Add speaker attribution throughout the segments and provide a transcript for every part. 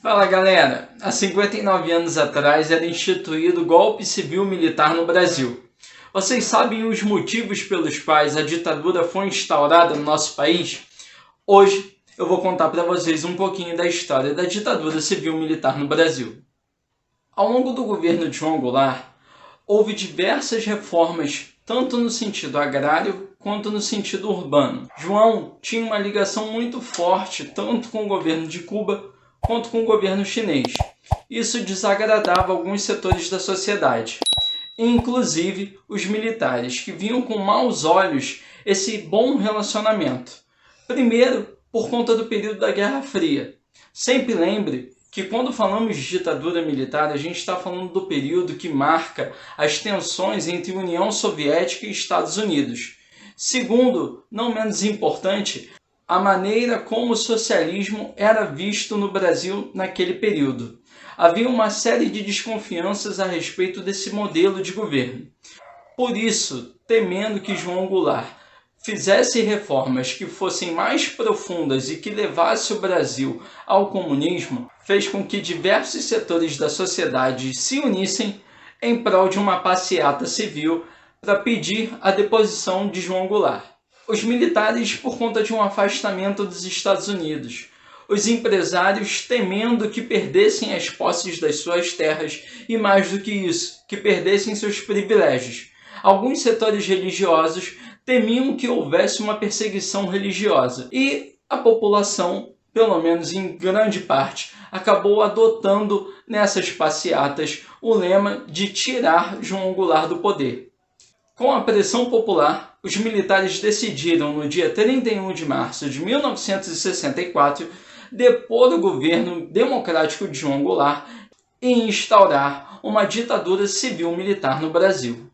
Speaker 1: Fala galera, há 59 anos atrás era instituído o golpe civil-militar no Brasil. Vocês sabem os motivos pelos quais a ditadura foi instaurada no nosso país? Hoje eu vou contar para vocês um pouquinho da história da ditadura civil-militar no Brasil. Ao longo do governo de João Goulart, houve diversas reformas, tanto no sentido agrário quanto no sentido urbano. João tinha uma ligação muito forte tanto com o governo de Cuba quanto com o governo chinês. Isso desagradava alguns setores da sociedade, inclusive os militares, que viam com maus olhos esse bom relacionamento. Primeiro, por conta do período da Guerra Fria. Sempre lembre que quando falamos de ditadura militar, a gente está falando do período que marca as tensões entre União Soviética e Estados Unidos. Segundo, não menos importante, a maneira como o socialismo era visto no Brasil naquele período. Havia uma série de desconfianças a respeito desse modelo de governo. Por isso, temendo que João Goulart fizesse reformas que fossem mais profundas e que levasse o Brasil ao comunismo, fez com que diversos setores da sociedade se unissem em prol de uma passeata civil para pedir a deposição de João Goulart. Os militares por conta de um afastamento dos Estados Unidos, os empresários temendo que perdessem as posses das suas terras e, mais do que isso, que perdessem seus privilégios. Alguns setores religiosos temiam que houvesse uma perseguição religiosa e a população, pelo menos em grande parte, acabou adotando nessas passeatas o lema de tirar João Goulart do poder. Com a pressão popular, os militares decidiram, no dia 31 de março de 1964, depor o governo democrático de João Goulart e instaurar uma ditadura civil-militar no Brasil.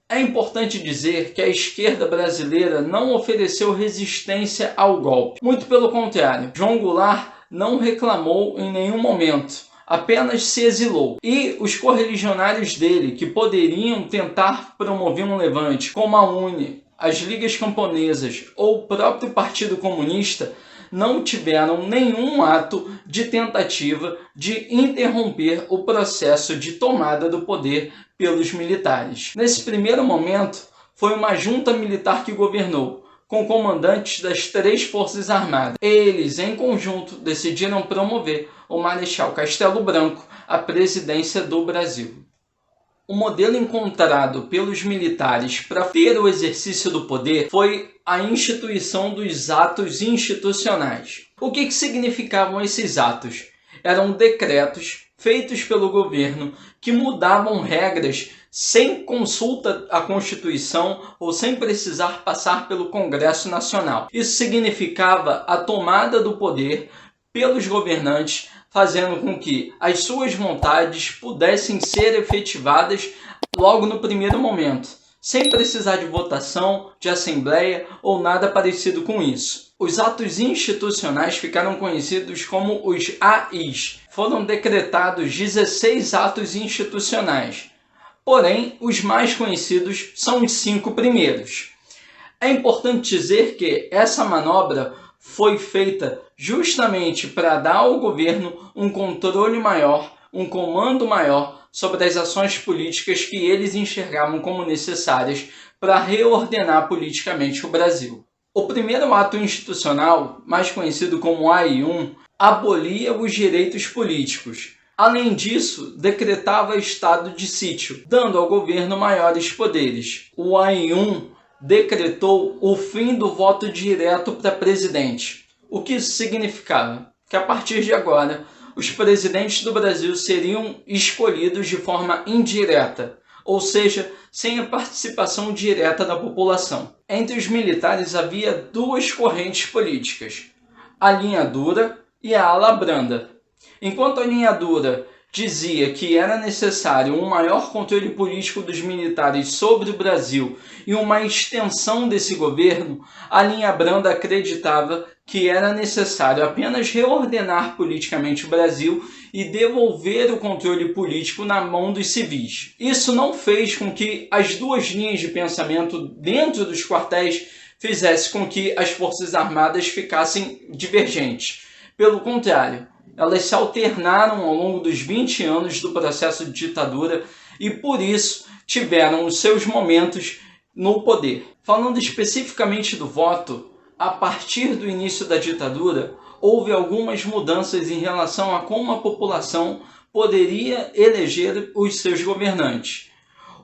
Speaker 1: É importante dizer que a esquerda brasileira não ofereceu resistência ao golpe. Muito pelo contrário, João Goulart não reclamou em nenhum momento, apenas se exilou. E os correligionários dele, que poderiam tentar promover um levante, como a UNE, as Ligas Camponesas ou o próprio Partido Comunista, não tiveram nenhum ato de tentativa de interromper o processo de tomada do poder pelos militares. Nesse primeiro momento, foi uma junta militar que governou, com comandantes das 3 Forças Armadas. Eles, em conjunto, decidiram promover o Marechal Castelo Branco à presidência do Brasil. O modelo encontrado pelos militares para ter o exercício do poder foi a instituição dos atos institucionais. O que significavam esses atos? Eram decretos feitos pelo governo que mudavam regras sem consulta à Constituição ou sem precisar passar pelo Congresso Nacional. Isso significava a tomada do poder pelos governantes, fazendo com que as suas vontades pudessem ser efetivadas logo no primeiro momento, sem precisar de votação, de assembleia ou nada parecido com isso. Os atos institucionais ficaram conhecidos como os AIs. Foram decretados 16 atos institucionais, porém os mais conhecidos são os 5 primeiros. É importante dizer que essa manobra foi feita justamente para dar ao governo um controle maior, um comando maior sobre as ações políticas que eles enxergavam como necessárias para reordenar politicamente o Brasil. O primeiro ato institucional, mais conhecido como AI-1, abolia os direitos políticos. Além disso, decretava estado de sítio, dando ao governo maiores poderes. O AI-1 decretou o fim do voto direto para presidente. O que isso significava? Que a partir de agora, os presidentes do Brasil seriam escolhidos de forma indireta, ou seja, sem a participação direta da população. Entre os militares havia 2 correntes políticas, a linha dura e a ala branda. Enquanto a linha dura dizia que era necessário um maior controle político dos militares sobre o Brasil e uma extensão desse governo, a linha branda acreditava que era necessário apenas reordenar politicamente o Brasil e devolver o controle político na mão dos civis. Isso não fez com que as 2 linhas de pensamento dentro dos quartéis fizesse com que as Forças Armadas ficassem divergentes. Pelo contrário, Elas se alternaram ao longo dos 20 anos do processo de ditadura e, por isso, tiveram os seus momentos no poder. Falando especificamente do voto, a partir do início da ditadura, houve algumas mudanças em relação a como a população poderia eleger os seus governantes.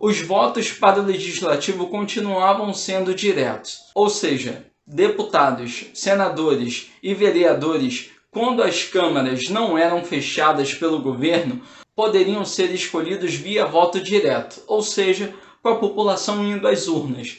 Speaker 1: Os votos para o legislativo continuavam sendo diretos, ou seja, deputados, senadores e vereadores, quando as câmaras não eram fechadas pelo governo, poderiam ser escolhidos via voto direto, ou seja, com a população indo às urnas.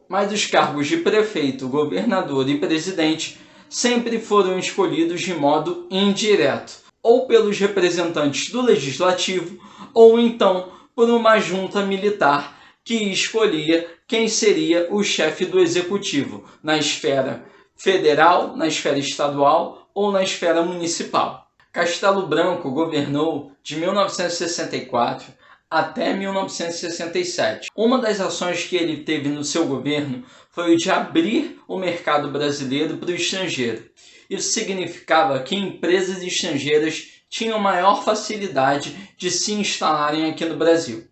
Speaker 1: Mas os cargos de prefeito, governador e presidente sempre foram escolhidos de modo indireto, ou pelos representantes do legislativo, ou então por uma junta militar que escolhia quem seria o chefe do executivo na esfera federal, na esfera estadual ou na esfera municipal. Castelo Branco governou de 1964 até 1967. Uma das ações que ele teve no seu governo foi o de abrir o mercado brasileiro para o estrangeiro. Isso significava que empresas estrangeiras tinham maior facilidade de se instalarem aqui no Brasil.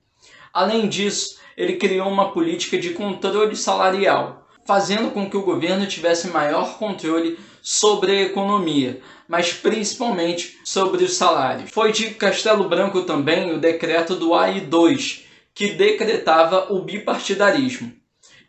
Speaker 1: Além disso, ele criou uma política de controle salarial, fazendo com que o governo tivesse maior controle sobre a economia, mas principalmente sobre os salários. Foi de Castelo Branco também o decreto do AI-2, que decretava o bipartidarismo.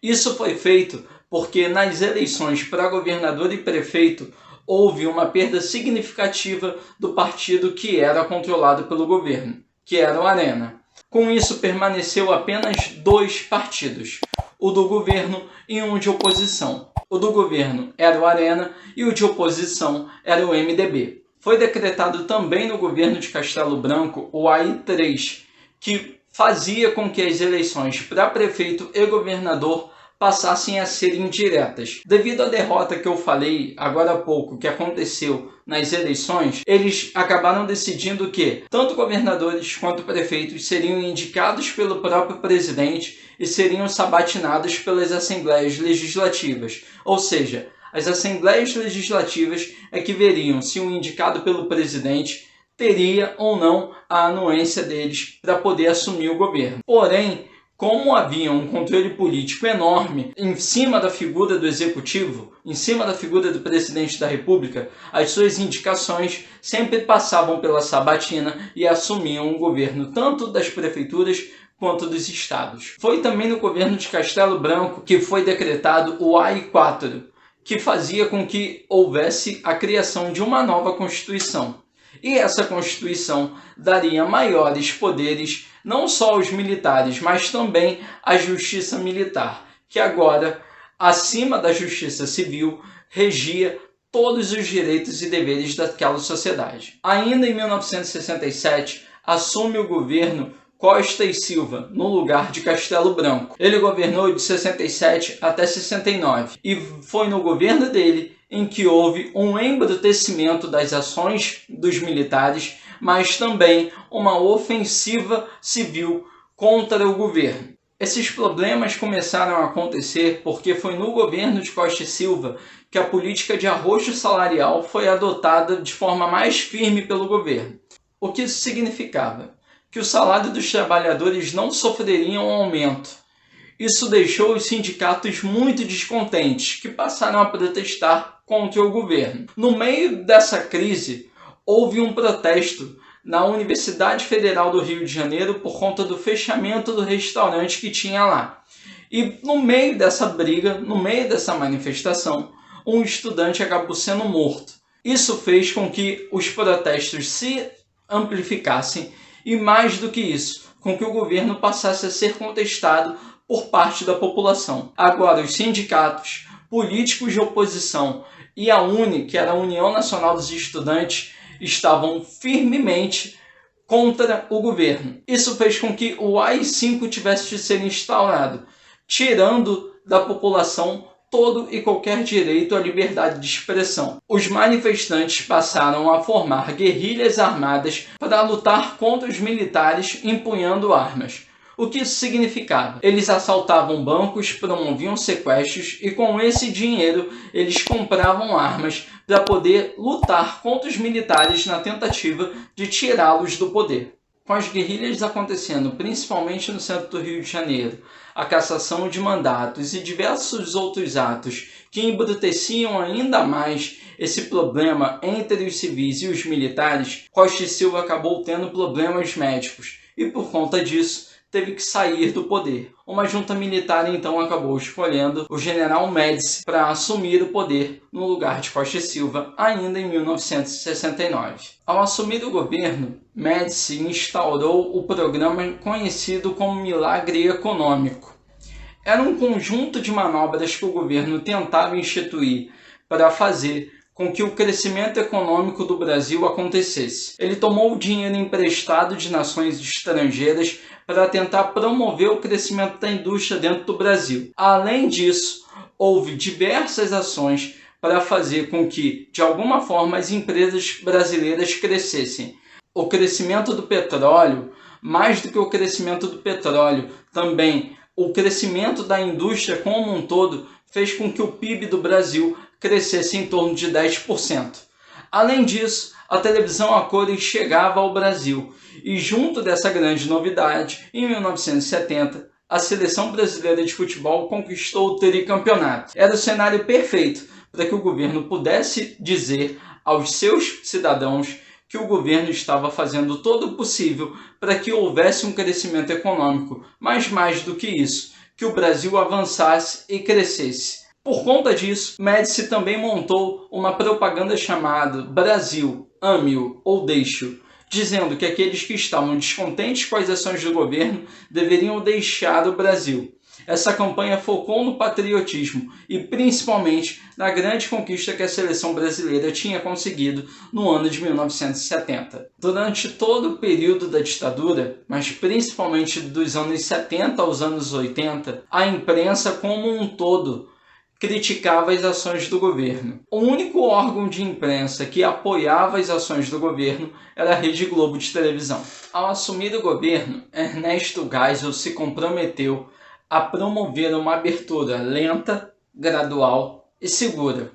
Speaker 1: Isso foi feito porque nas eleições para governador e prefeito houve uma perda significativa do partido que era controlado pelo governo, que era o Arena. Com isso, permaneceu apenas 2 partidos, o do governo e um de oposição. O do governo era o Arena e o de oposição era o MDB. Foi decretado também no governo de Castelo Branco o AI-3, que fazia com que as eleições para prefeito e governador passassem a ser indiretas. Devido à derrota que eu falei agora há pouco, que aconteceu nas eleições, eles acabaram decidindo que tanto governadores quanto prefeitos seriam indicados pelo próprio presidente e seriam sabatinados pelas assembleias legislativas. Ou seja, as assembleias legislativas é que veriam se o indicado pelo presidente teria ou não a anuência deles para poder assumir o governo. Porém, como havia um controle político enorme em cima da figura do executivo, em cima da figura do presidente da República, as suas indicações sempre passavam pela sabatina e assumiam o governo tanto das prefeituras quanto dos estados. Foi também no governo de Castelo Branco que foi decretado o AI-4, que fazia com que houvesse a criação de uma nova Constituição. E essa Constituição daria maiores poderes não só aos militares, mas também à Justiça Militar, que agora, acima da Justiça Civil, regia todos os direitos e deveres daquela sociedade. Ainda em 1967, assume o governo Costa e Silva, no lugar de Castelo Branco. Ele governou de 67 até 69 e foi no governo dele em que houve um embrutecimento das ações dos militares, mas também uma ofensiva civil contra o governo. Esses problemas começaram a acontecer porque foi no governo de Costa e Silva que a política de arroxo salarial foi adotada de forma mais firme pelo governo. O que isso significava? Que o salário dos trabalhadores não sofreria um aumento. Isso deixou os sindicatos muito descontentes, que passaram a protestar contra o governo. No meio dessa crise, houve um protesto na Universidade Federal do Rio de Janeiro por conta do fechamento do restaurante que tinha lá. E no meio dessa briga, no meio dessa manifestação, um estudante acabou sendo morto. Isso fez com que os protestos se amplificassem e, mais do que isso, com que o governo passasse a ser contestado por parte da população. Agora, os sindicatos, políticos de oposição e a UNE, que era a União Nacional dos Estudantes, estavam firmemente contra o governo. Isso fez com que o AI-5 tivesse de ser instaurado, tirando da população todo e qualquer direito à liberdade de expressão. Os manifestantes passaram a formar guerrilhas armadas para lutar contra os militares empunhando armas. O que isso significava? Eles assaltavam bancos, promoviam sequestros e com esse dinheiro eles compravam armas para poder lutar contra os militares na tentativa de tirá-los do poder. Com as guerrilhas acontecendo principalmente no centro do Rio de Janeiro, a cassação de mandatos e diversos outros atos que embruteciam ainda mais esse problema entre os civis e os militares, Costa e Silva acabou tendo problemas médicos e por conta disso teve que sair do poder. Uma junta militar então acabou escolhendo o general Médici para assumir o poder no lugar de Costa e Silva, ainda em 1969. Ao assumir o governo, Médici instaurou o programa conhecido como Milagre Econômico. Era um conjunto de manobras que o governo tentava instituir para fazer com que o crescimento econômico do Brasil acontecesse. Ele tomou o dinheiro emprestado de nações estrangeiras para tentar promover o crescimento da indústria dentro do Brasil. Além disso, houve diversas ações para fazer com que, de alguma forma, as empresas brasileiras crescessem. O crescimento do petróleo, mais do que o crescimento do petróleo, também o crescimento da indústria como um todo fez com que o PIB do Brasil crescesse em torno de 10%. Além disso, a televisão a cores chegava ao Brasil e junto dessa grande novidade, em 1970, a seleção brasileira de futebol conquistou o tricampeonato. Era o cenário perfeito para que o governo pudesse dizer aos seus cidadãos que o governo estava fazendo todo o possível para que houvesse um crescimento econômico, mas mais do que isso, que o Brasil avançasse e crescesse. Por conta disso, Médici também montou uma propaganda chamada Brasil, ame-o ou deixe-o, dizendo que aqueles que estavam descontentes com as ações do governo deveriam deixar o Brasil. Essa campanha focou no patriotismo e principalmente na grande conquista que a seleção brasileira tinha conseguido no ano de 1970. Durante todo o período da ditadura, mas principalmente dos anos 70 aos anos 80, a imprensa como um todo criticava as ações do governo. O único órgão de imprensa que apoiava as ações do governo era a Rede Globo de televisão. Ao assumir o governo, Ernesto Geisel se comprometeu a promover uma abertura lenta, gradual e segura.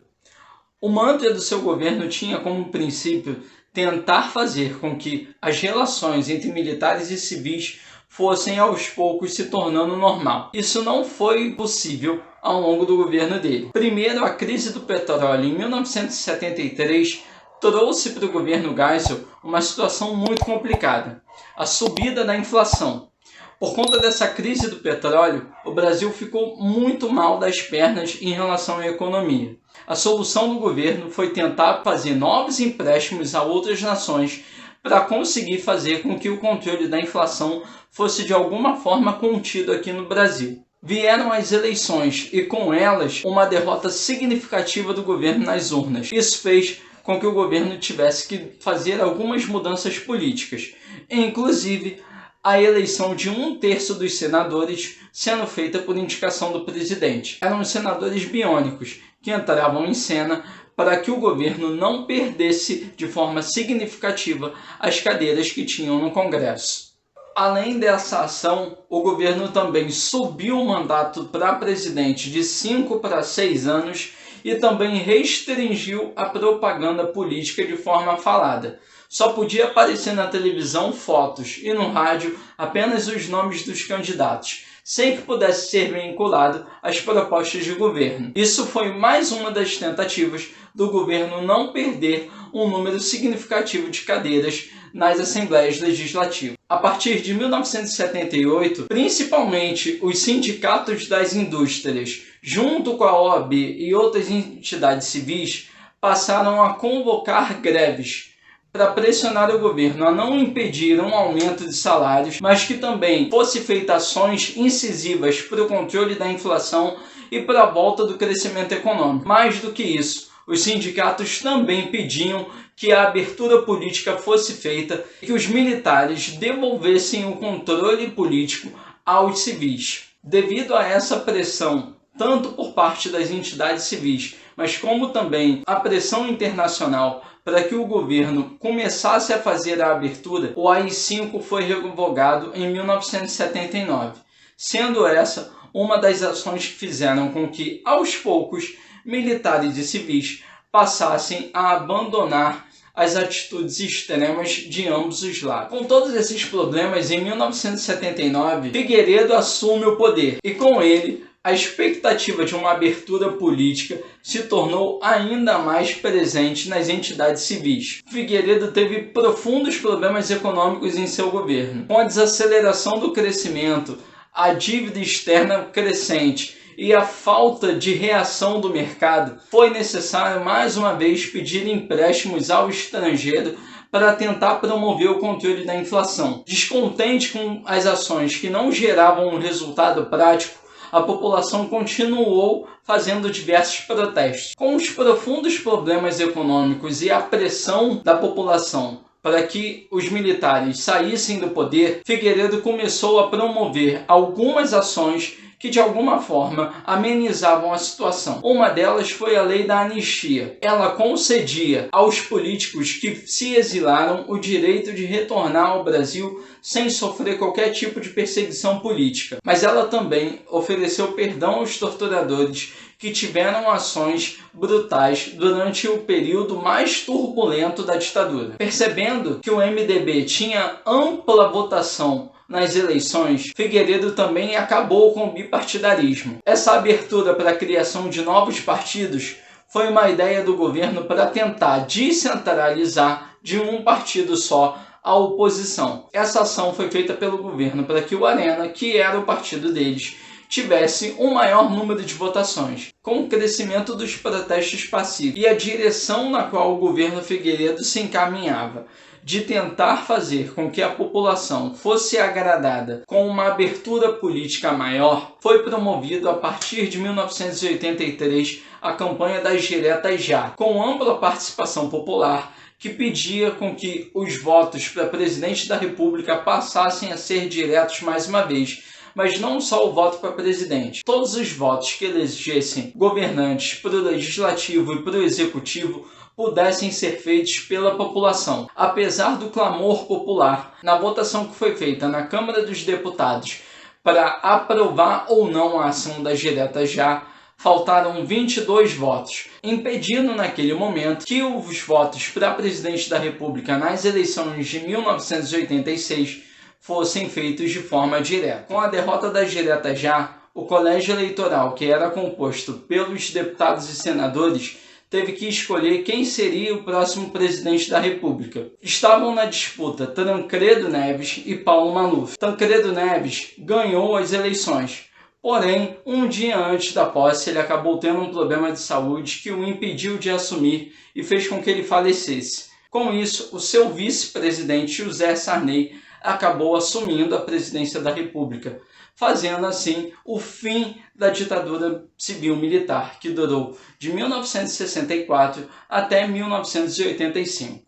Speaker 1: O mantra do seu governo tinha como princípio tentar fazer com que as relações entre militares e civis fossem aos poucos se tornando normal. Isso não foi possível ao longo do governo dele. Primeiro, a crise do petróleo em 1973 trouxe para o governo Geisel uma situação muito complicada: a subida da inflação. Por conta dessa crise do petróleo, o Brasil ficou muito mal das pernas em relação à economia. A solução do governo foi tentar fazer novos empréstimos a outras nações para conseguir fazer com que o controle da inflação fosse de alguma forma contido aqui no Brasil. Vieram as eleições e com elas uma derrota significativa do governo nas urnas. Isso fez com que o governo tivesse que fazer algumas mudanças políticas, inclusive a eleição de 1/3 dos senadores sendo feita por indicação do presidente. Eram os senadores biônicos que entravam em cena para que o governo não perdesse de forma significativa as cadeiras que tinham no Congresso. Além dessa ação, o governo também subiu o mandato para presidente de 5 para 6 anos e também restringiu a propaganda política de forma falada. Só podia aparecer na televisão fotos e no rádio apenas os nomes dos candidatos, sem que pudesse ser vinculado às propostas de governo. Isso foi mais uma das tentativas do governo não perder um número significativo de cadeiras nas assembleias legislativas. A partir de 1978, principalmente os sindicatos das indústrias, junto com a OAB e outras entidades civis, passaram a convocar greves para pressionar o governo a não impedir um aumento de salários, mas que também fosse feitas ações incisivas para o controle da inflação e para a volta do crescimento econômico. Mais do que isso, os sindicatos também pediam que a abertura política fosse feita e que os militares devolvessem o controle político aos civis. Devido a essa pressão, tanto por parte das entidades civis, mas como também a pressão internacional para que o governo começasse a fazer a abertura, o AI-5 foi revogado em 1979, sendo essa uma das ações que fizeram com que, aos poucos, militares e civis passassem a abandonar as atitudes extremas de ambos os lados. Com todos esses problemas, em 1979, Figueiredo assume o poder e, com ele, a expectativa de uma abertura política se tornou ainda mais presente nas entidades civis. Figueiredo teve profundos problemas econômicos em seu governo. Com a desaceleração do crescimento, a dívida externa crescente e a falta de reação do mercado, foi necessário mais uma vez pedir empréstimos ao estrangeiro para tentar promover o controle da inflação. Descontente com as ações que não geravam um resultado prático, a população continuou fazendo diversos protestos. Com os profundos problemas econômicos e a pressão da população para que os militares saíssem do poder, Figueiredo começou a promover algumas ações que de alguma forma amenizavam a situação. Uma delas foi a lei da anistia. Ela concedia aos políticos que se exilaram o direito de retornar ao Brasil sem sofrer qualquer tipo de perseguição política. Mas ela também ofereceu perdão aos torturadores que tiveram ações brutais durante o período mais turbulento da ditadura. Percebendo que o MDB tinha ampla votação nas eleições, Figueiredo também acabou com o bipartidarismo. Essa abertura para a criação de novos partidos foi uma ideia do governo para tentar descentralizar de um partido só a oposição. Essa ação foi feita pelo governo para que o Arena, que era o partido deles, tivesse um maior número de votações. Com o crescimento dos protestos pacíficos e a direção na qual o governo Figueiredo se encaminhava, de tentar fazer com que a população fosse agradada com uma abertura política maior, foi promovido a partir de 1983 a campanha das diretas já, com ampla participação popular, que pedia com que os votos para presidente da República passassem a ser diretos mais uma vez, mas não só o voto para presidente. Todos os votos que elegessem governantes para o legislativo e para o executivo pudessem ser feitos pela população. Apesar do clamor popular, na votação que foi feita na Câmara dos Deputados para aprovar ou não a ação das diretas já, faltaram 22 votos, impedindo naquele momento que os votos para presidente da República nas eleições de 1986 fossem feitos de forma direta. Com a derrota das diretas já, o colégio eleitoral, que era composto pelos deputados e senadores, teve que escolher quem seria o próximo presidente da República. Estavam na disputa Tancredo Neves e Paulo Maluf. Tancredo Neves ganhou as eleições, porém, um dia antes da posse, ele acabou tendo um problema de saúde que o impediu de assumir e fez com que ele falecesse. Com isso, o seu vice-presidente, José Sarney, acabou assumindo a presidência da República, fazendo assim o fim da ditadura civil-militar, que durou de 1964 até 1985.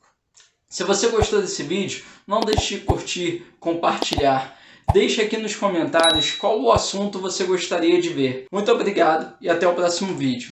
Speaker 1: Se você gostou desse vídeo, não deixe de curtir, compartilhar. Deixe aqui nos comentários qual o assunto você gostaria de ver. Muito obrigado e até o próximo vídeo.